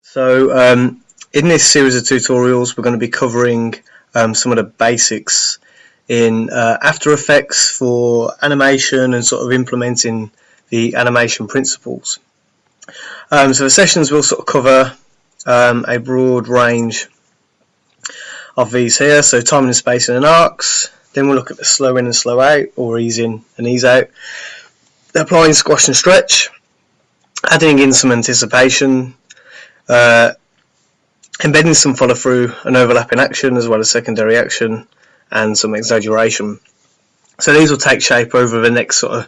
So in this series of tutorials we're going to be covering some of the basics in After Effects for animation and sort of implementing the animation principles. So the sessions will sort of cover a broad range of these here, so timing and spacing and arcs. Then we'll look at the slow in and slow out, or ease in and ease out, applying squash and stretch, adding in some anticipation, embedding some follow through and overlapping action as well as secondary action, and some exaggeration. So these will take shape over the next sort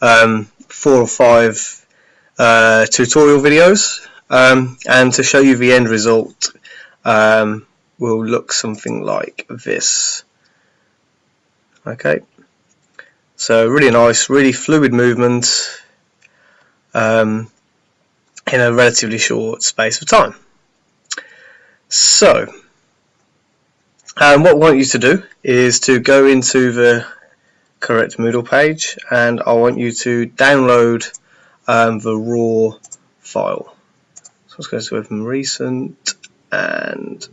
of 4 or 5 tutorial videos, and to show you the end result will look something like this. Okay, so really nice, really fluid movement in a relatively short space of time. So what I want you to do is to go into the correct Moodle page, and I want you to download the raw file. So let's go to open recent, and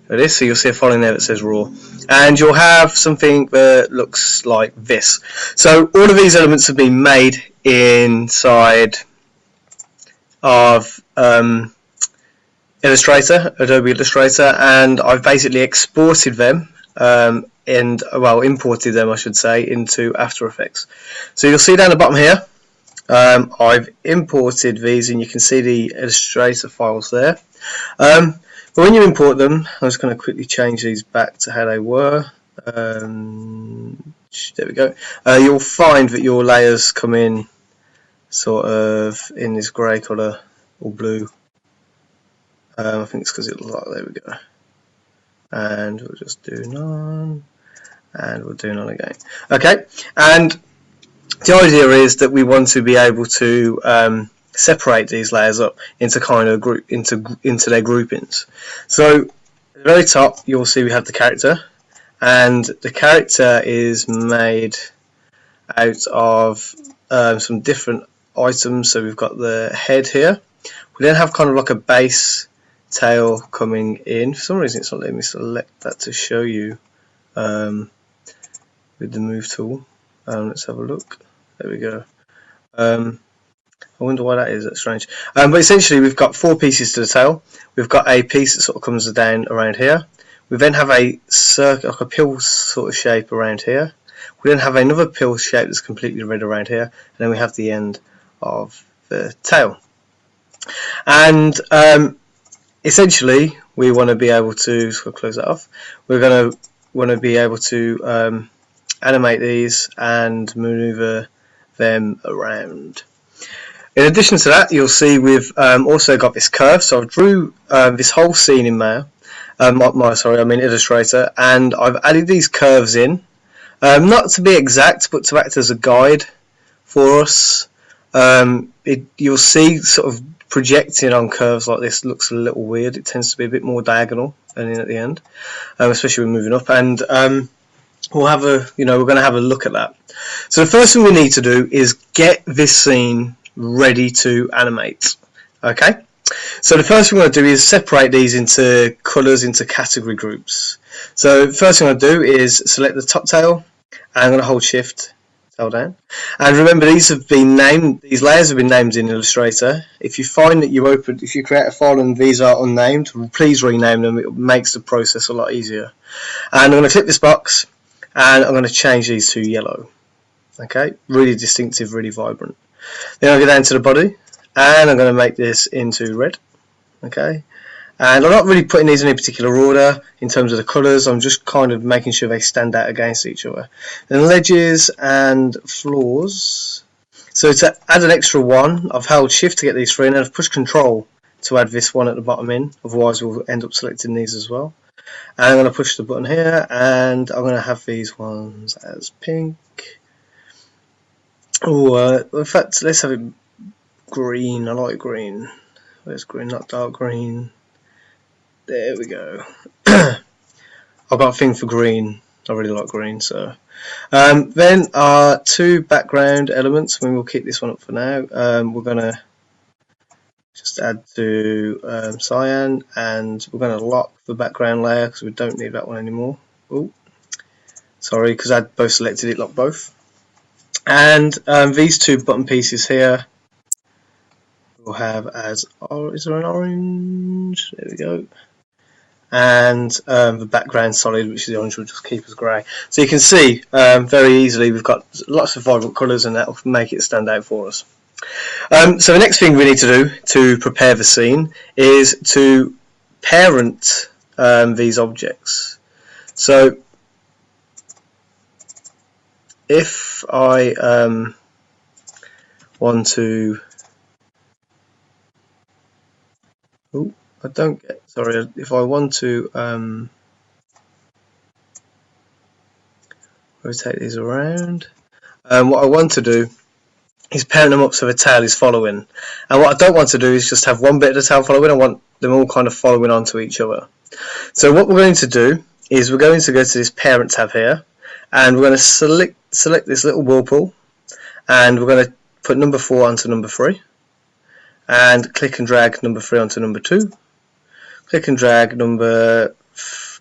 there it is. So you'll see a file in there that says raw, and you'll have something that looks like this. So all of these elements have been made inside of Illustrator, Adobe Illustrator, and I've basically exported them imported them, I should say, into After Effects. So you'll see down the bottom here, I've imported these, and you can see the Illustrator files there. But when you import them, I'm just going to quickly change these back to how they were. There we go. You'll find that your layers come in sort of in this grey colour or blue. I think it's because it looks like, there we go. And we'll just do none, and we'll do none again. Okay, and the idea is that we want to be able to separate these layers up into kind of into their groupings. So at the very top you'll see we have the character, and the character is made out of some different items. So we've got the head here. We then have kind of like a base tail coming in. For some reason it's not letting me select that to show you with the move tool. Let's have a look. There we go. I wonder why that is. That's strange. But essentially we've got 4 pieces to the tail. We've got a piece that sort of comes down around here. We then have a circle, like a pill sort of shape around here. We then have another pill shape that's completely red around here, and then we have the end of the tail. And essentially we want to be able to, so we'll close that off. We're going to want to be able to animate these and maneuver them around. In addition to that, you'll see we've also got this curve. So I drew this whole scene in Illustrator, and I've added these curves in, not to be exact, but to act as a guide for us. You'll see sort of projecting on curves like this looks a little weird. It tends to be a bit more diagonal and in at the end, especially when moving up. And we'll have a, we're going to have a look at that. So the first thing we need to do is get this scene ready to animate. Okay, so the first thing we're going to do is separate these into colours, into category groups. So the first thing I'm going to do is select the top tail, and I'm going to hold shift, tail down, and remember these have been named, these layers have been named in Illustrator. If you find that if you create a file and these are unnamed, please rename them. It makes the process a lot easier. And I'm going to click this box, and I'm going to change these to yellow. Okay, really distinctive, really vibrant. Then I'll go down to the body, and I'm going to make this into red. Okay, and I'm not really putting these in any particular order in terms of the colours. I'm just kind of making sure they stand out against each other. Then ledges and floors. So to add an extra one, I've held shift to get these 3, and then I've pushed control to add this one at the bottom in. Otherwise we'll end up selecting these as well. And I'm going to push the button here, and I'm going to have these ones as pink. Oh, in fact, let's have it green. I like green. Where's green? Not dark green. There we go. I've got a thing for green. I really like green. So then our 2 background elements. We'll keep this one up for now. We're gonna just add to cyan, and we're going to lock the background layer because we don't need that one anymore. Oh, sorry, because I both selected it, lock both. And these two button pieces here we'll have as, is there an orange? There we go. And the background solid, which is the orange, will just keep as grey. So you can see very easily we've got lots of vibrant colours, and that will make it stand out for us. So the next thing we need to do to prepare the scene is to parent these objects. So if I want to, I don't get, sorry, if I want to rotate these around, what I want to do is parent them up so the tail is following. And what I don't want to do is just have one bit of the tail following. I want them all kind of following onto each other. So what we're going to do is we're going to go to this parent tab here, and we're going to select this little whirlpool, and we're going to put number 4 onto number 3, and click and drag number 3 onto number 2, click and drag number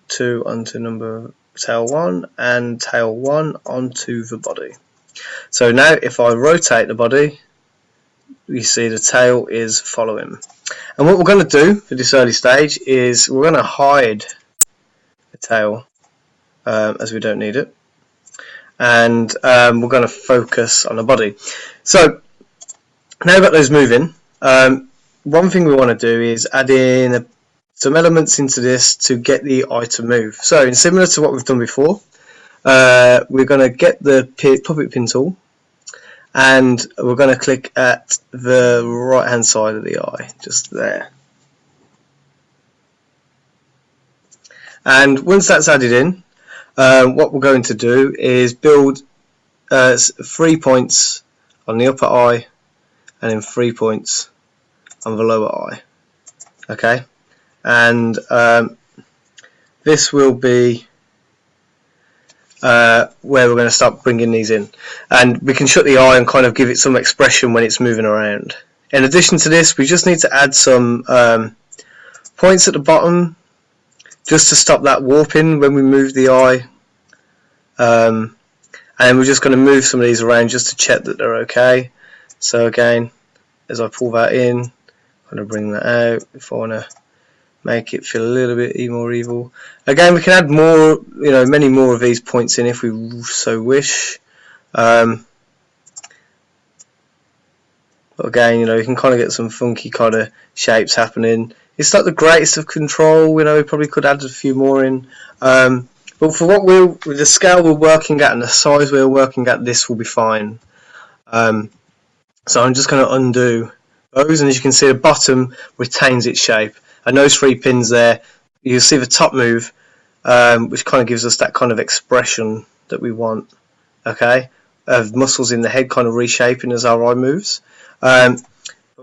2 onto number tail 1, and tail 1 onto the body. So now if I rotate the body, you see the tail is following. And what we're going to do for this early stage is we're going to hide the tail as we don't need it, and we're going to focus on the body. So now we've got those moving, one thing we want to do is add in some elements into this to get the eye to move. So similar to what we've done before, we're going to get the puppet pin tool, and we're going to click at the right hand side of the eye, just there. And once that's added in, what we're going to do is build 3 points on the upper eye and then 3 points on the lower eye. Okay, and this will be where we're going to start bringing these in, and we can shut the eye and kind of give it some expression when it's moving around. In addition to this, we just need to add some points at the bottom just to stop that warping when we move the eye, and we're just going to move some of these around just to check that they're okay. So again, as I pull that in, I'm going to bring that out if I want to make it feel a little bit more evil. Again, we can add more, many more of these points in if we so wish. But again, you can kind of get some funky kind of shapes happening. It's not the greatest of control, we probably could add a few more in. But for what with the scale we're working at and the size we're working at, this will be fine. So I'm just going to undo those, and as you can see, the bottom retains its shape. And those 3 pins there, you'll see the top move, which kind of gives us that kind of expression that we want, okay, of muscles in the head kind of reshaping as our eye moves. But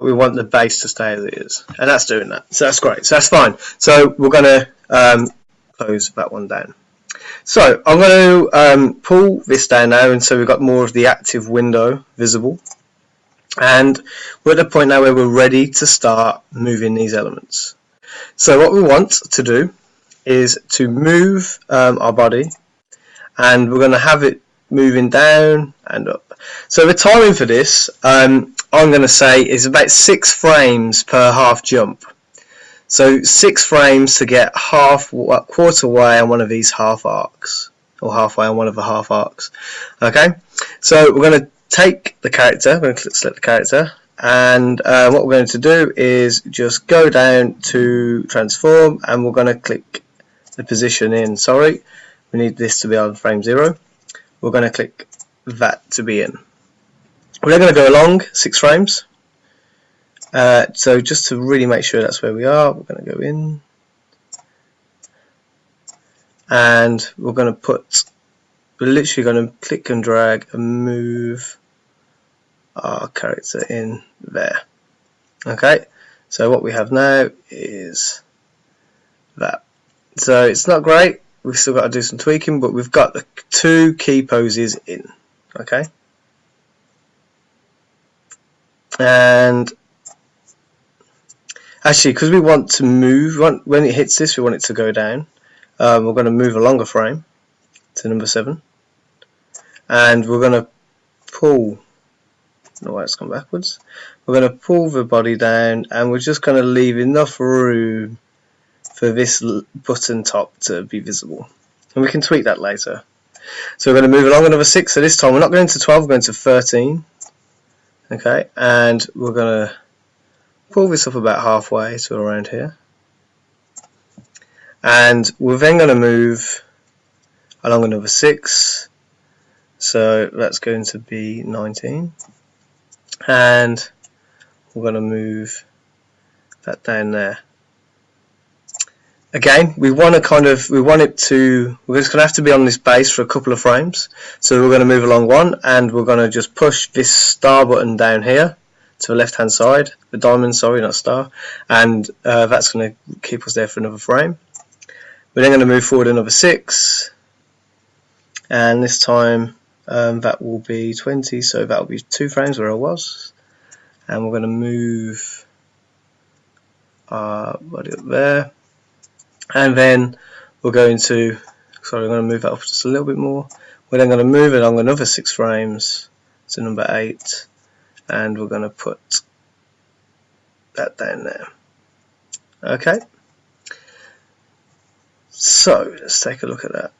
we want the base to stay as it is, and that's doing that. So that's great, so that's fine. So we're going to close that one down. So I'm going to pull this down now, and so we've got more of the active window visible. And we're at the point now where we're ready to start moving these elements. So what we want to do is to move our body, and we're going to have it moving down and up. So the timing for this, I'm going to say, is about 6 frames per half jump. So 6 frames to get quarter way on one of these half arcs, or halfway on one of the half arcs. Okay, so we're going to take the character, we're going to select the character, and what we're going to do is just go down to transform, and we're going to click the position in. Sorry, we need this to be on frame 0. We're going to click that to be in. We're going to go along 6 frames. So just to really make sure that's where we are, we're going to go in, and we're going to we're literally going to click and drag and move our character in there. Okay, so what we have now is that. So it's not great, we've still got to do some tweaking, but we've got the 2 key poses in. Okay, and Actually, because we want to move, when it hits this, we want it to go down. We're going to move a longer frame to number 7, and we're going to pull. No, it's gone backwards. We're going to pull the body down, and we're just going to leave enough room for this button top to be visible, and we can tweak that later. So we're going to move along another 6. So this time we're not going to 12, we're going to 13. Okay, and we're going to pull this up about halfway to around here, and we're then going to move along another 6. So that's going to be 19, and we're going to move that down there. Again, we're just going to have to be on this base for a couple of frames. So we're going to move along 1, and we're going to just push this star button down here to the left hand side, the diamond, sorry, not star, and that's going to keep us there for another frame. We're then going to move forward another 6, and this time that will be 20, so that will be 2 frames where I was, and we're going to move our body up there. And then we're going to, sorry, I'm going to move that up just a little bit more. We're then going to move it along another 6 frames to number 8, and we're going to put that down there. Okay, so let's take a look at that.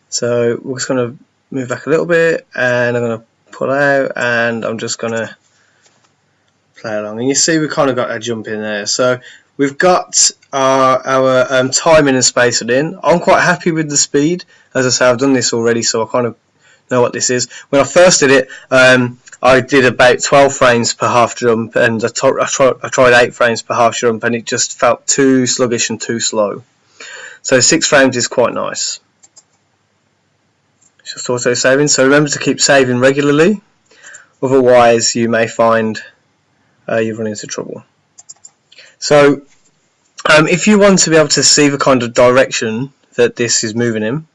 So we're just going to move back a little bit, and I'm going to pull out, and I'm just going to play along. And you see we kind of got a jump in there. So we've got our timing and spacing in. I'm quite happy with the speed. As I say, I've done this already, so I kind of know what this is. When I first did it, I did about 12 frames per half jump, and I tried 8 frames per half jump, and it just felt too sluggish and too slow. So 6 frames is quite nice. It's just auto saving, so remember to keep saving regularly, otherwise you may find you run into trouble. So if you want to be able to see the kind of direction that this is moving in,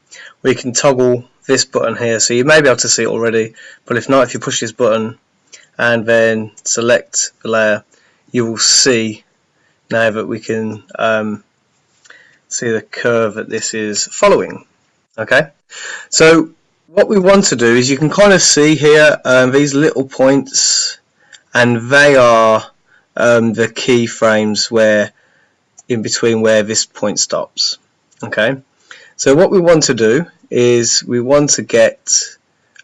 we can toggle this button here. So you may be able to see it already, but if not, if you push this button and then select the layer, you will see now that we can see the curve that this is following. Okay, so what we want to do is, you can kind of see here these little points, and they are the key frames where in between where this point stops. Okay, so what we want to do is we want to get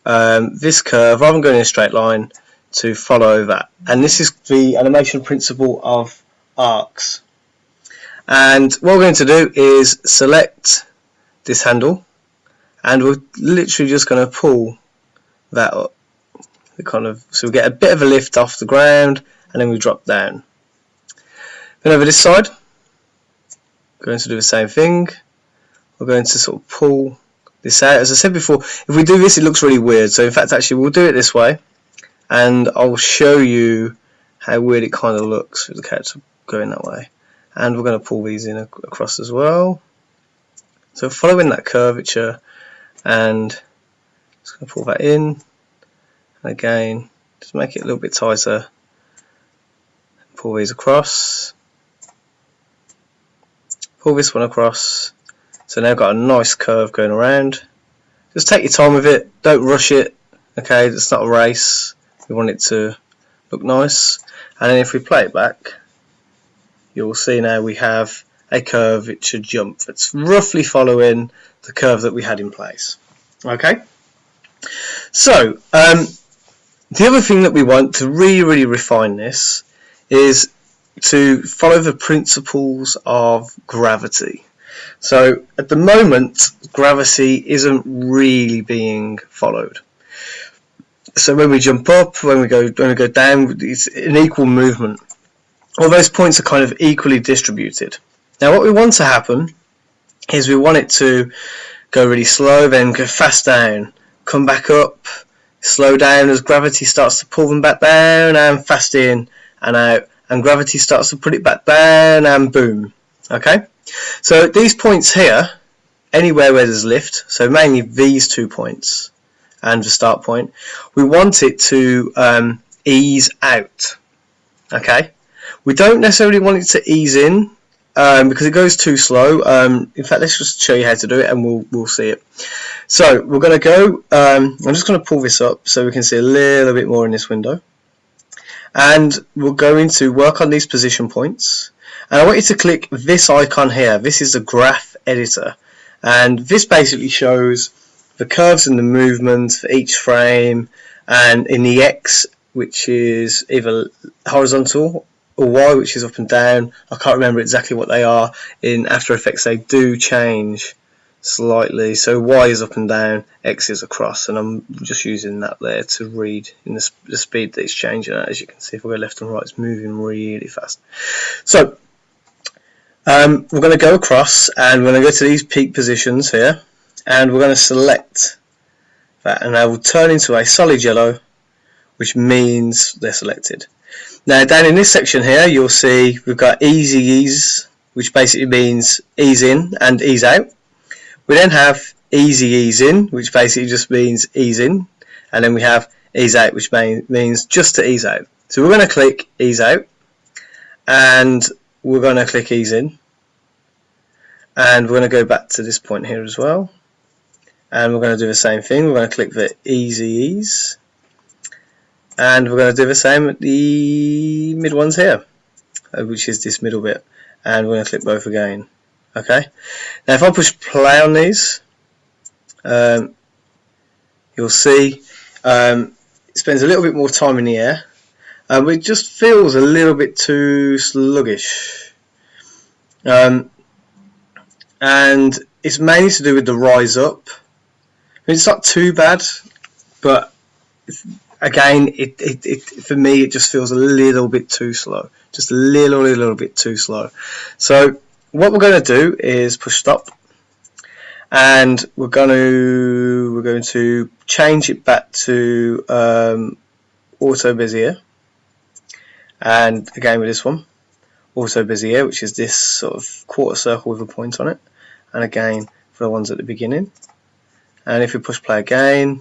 this curve, rather than going in a straight line, to follow that, and this is the animation principle of arcs. And what we're going to do is select this handle, and we're literally just going to pull that up, so we get a bit of a lift off the ground, and then we drop down. Then over this side, we're going to do the same thing. We're going to sort of pull this out. As I said before, if we do this, it looks really weird. So in fact, actually, we'll do it this way, and I'll show you how weird it kind of looks with the character going that way. And we're going to pull these in across as well. So following that curvature, and just going to pull that in, and again, just make it a little bit tighter. Pull these across. Pull this one across. So now I've got a nice curve going around. Just take your time with it, don't rush it. Okay, it's not a race. We want it to look nice. And then if we play it back, you'll see now we have a curve which should jump. It's roughly following the curve that we had in place. Okay, so the other thing that we want to really refine this is to follow the principles of gravity. So at the moment, gravity isn't really being followed. So when we jump up, when we go down, it's an equal movement. All those points are kind of equally distributed. Now what we want to happen is we want it to go really slow, then go fast down, come back up, slow down as gravity starts to pull them back down, and fast in and out, and gravity starts to put it back down, and boom. Okay, so these points here, anywhere where there's lift, so mainly these 2 points and the start point, we want it to ease out. Okay, We don't necessarily want it to ease in because it goes too slow. In fact, let's just show you how to do it and we'll see it. So we're going to go, I'm just going to pull this up so we can see a little bit more in this window. And we're going to work on these position points. And I want you to click this icon here. This is the graph editor. And this basically shows the curves and the movement for each frame, and in the X, which is either horizontal, or Y, which is up and down. I can't remember exactly what they are. In After Effects they do change slightly, so Y is up and down, X is across, and I'm just using that there to read in the speed that it's changing at. As you can see, if I go left and right, it's moving really fast. So we're going to go across and we're going to go to these peak positions here, and we're going to select that, and they will turn into a solid yellow, which means they're selected. Now down in this section here, you'll see we've got easy ease, which basically means ease in and ease out. We then have easy ease in, which basically just means ease in, and then we have ease out, which means just to ease out. So we're going to click ease out, and we're going to click ease in, and we're going to go back to this point here as well, and we're going to do the same thing. We're going to click the easy ease, and we're going to do the same at the mid ones here, which is this middle bit, and we're going to click both again. Okay, now if I push play on these, you'll see it spends a little bit more time in the air, it just feels a little bit too sluggish, and it's mainly to do with the rise up. I mean, it's not too bad, but again, it for me it just feels a little bit too slow, just a little bit too slow. So what we're going to do is push stop, and we're going to change it back to auto Bezier, and again with this one auto Bezier, which is this sort of quarter circle with a point on it, and again for the ones at the beginning. And if we push play again,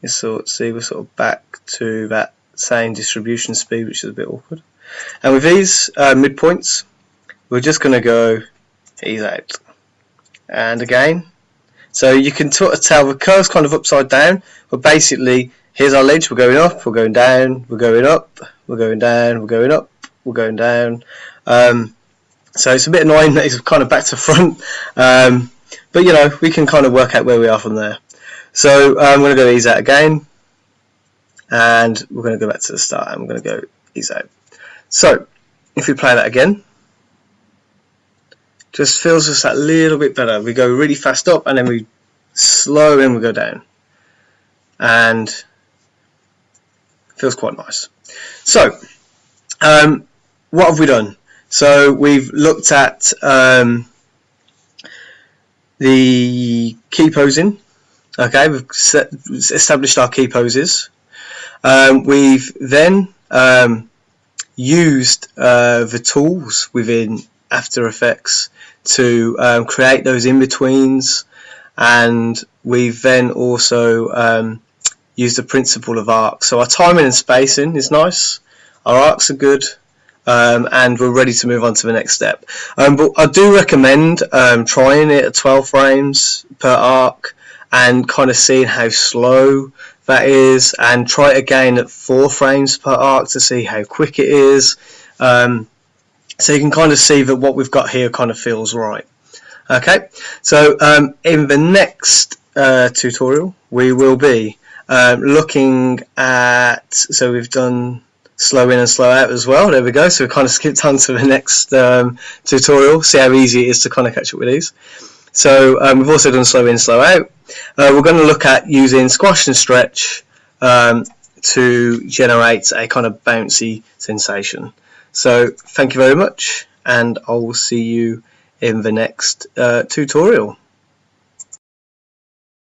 you see we're sort of back to that same distribution speed, which is a bit awkward. And with these midpoints, we're just going to go ease out, and again, so you can sort of tell the curve's kind of upside down, but basically here's our ledge. We're going up, we're going down, we're going up, we're going down, we're going up, we're going down. So it's a bit annoying that it's kind of back to front, but you know, we can kind of work out where we are from there. So I'm going to go ease out again, and we're going to go back to the start, and we're going to go ease out. So if we play that again, just feels just that little bit better. We go really fast up, and then we slow and we go down, and feels quite nice. So what have we done? So we've looked at the key posing. Okay, we've established our key poses. We've then used the tools within After Effects to create those in-betweens, and we've then also used the principle of arcs. So our timing and spacing is nice, our arcs are good, and we're ready to move on to the next step. But I do recommend trying it at 12 frames per arc and kind of seeing how slow that is, and try it again at 4 frames per arc to see how quick it is. So you can kind of see that what we've got here kind of feels right. Okay, so in the next tutorial we will be looking at, so we've done slow in and slow out as well. There we go. So we kind of skipped on to the next tutorial, see how easy it is to kind of catch up with these. So we've also done slow in, slow out. We're going to look at using squash and stretch to generate a kind of bouncy sensation. So thank you very much, and I will see you in the next tutorial.